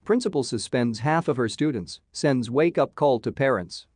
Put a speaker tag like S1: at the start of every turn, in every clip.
S1: Principal suspends half of her students, sends wake-up call to parents.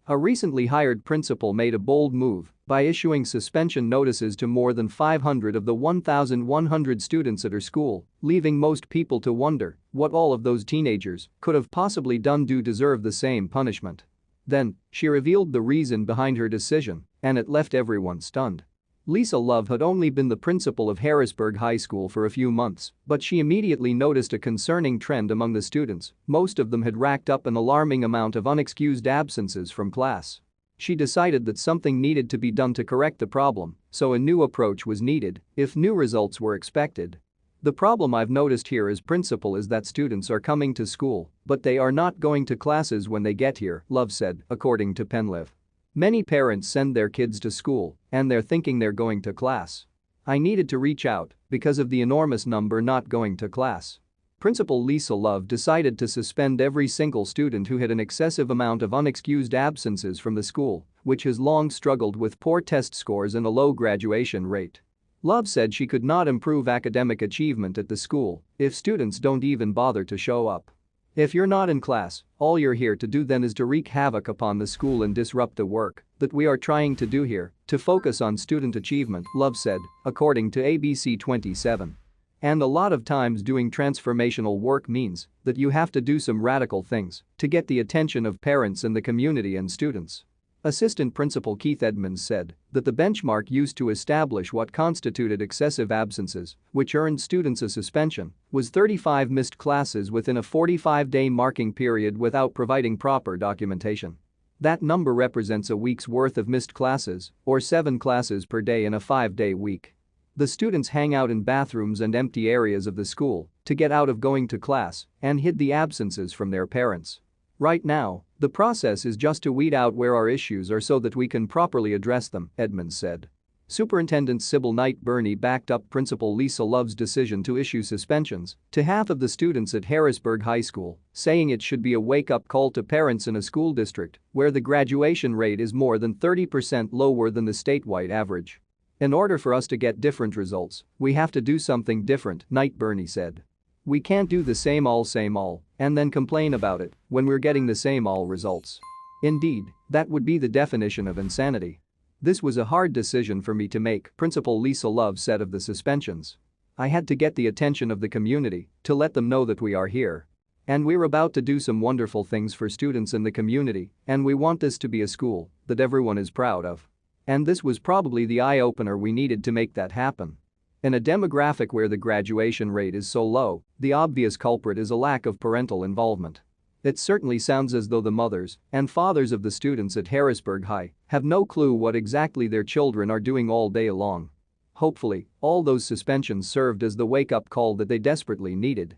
S1: A recently hired principal made a bold move by issuing suspension notices to more than 500 of the 1,100 students at her school, leaving most people to wonder what all of those teenagers could have possibly done to deserve the same punishment. Then, she revealed the reason behind her decision, and it left everyone stunned. Lisa Love had only been the principal of Harrisburg High School for a few months, but she immediately noticed a concerning trend among the students. Most of them had racked up an alarming amount of unexcused absences from class. She decided that something needed to be done to correct the problem, so a new approach was needed if new results were expected. The problem I've noticed here as principal is that students are coming to school, but they are not going to classes when they get here, Love said, according to PennLive. Many parents send their kids to school, and they're thinking they're going to class. I needed to reach out because of the enormous number not going to class. Principal Lisa Love decided to suspend every single student who had an excessive amount of unexcused absences from the school, which has long struggled with poor test scores and a low graduation rate. Love said she could not improve academic achievement at the school if students don't even bother to show up. If you're not in class, all you're here to do then is to wreak havoc upon the school and disrupt the work that we are trying to do here to focus on student achievement, Love said, according to ABC 27. And a lot of times doing transformational work means that you have to do some radical things to get the attention of parents and the community and students. Assistant Principal Keith Edmonds said that the benchmark used to establish what constituted excessive absences, which earned students a suspension, was 35 missed classes within a 45-day marking period without providing proper documentation. That number represents a week's worth of missed classes, or 7 classes per day in a 5-day week. The students hang out in bathrooms and empty areas of the school to get out of going to class and hid the absences from their parents. Right now, the process is just to weed out where our issues are so that we can properly address them, Edmonds said. Superintendent Sybil Knight Burney backed up Principal Lisa Love's decision to issue suspensions to half of the students at Harrisburg High School, saying it should be a wake-up call to parents in a school district where the graduation rate is more than 30% lower than the statewide average. In order for us to get different results, we have to do something different, Knight Burney said. We can't do the same all, and then complain about it when we're getting the same all results. Indeed, that would be the definition of insanity. This was a hard decision for me to make, Principal Lisa Love said of the suspensions. I had to get the attention of the community to let them know that we are here. And we're about to do some wonderful things for students in the community, and we want this to be a school that everyone is proud of. And this was probably the eye-opener we needed to make that happen. In a demographic where the graduation rate is so low, the obvious culprit is a lack of parental involvement. It certainly sounds as though the mothers and fathers of the students at Harrisburg High have no clue what exactly their children are doing all day long. Hopefully, all those suspensions served as the wake-up call that they desperately needed.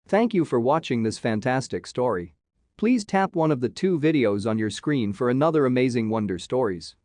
S1: Thank you for watching this fantastic story. Please tap one of the 2 videos on your screen for another amazing wonder stories.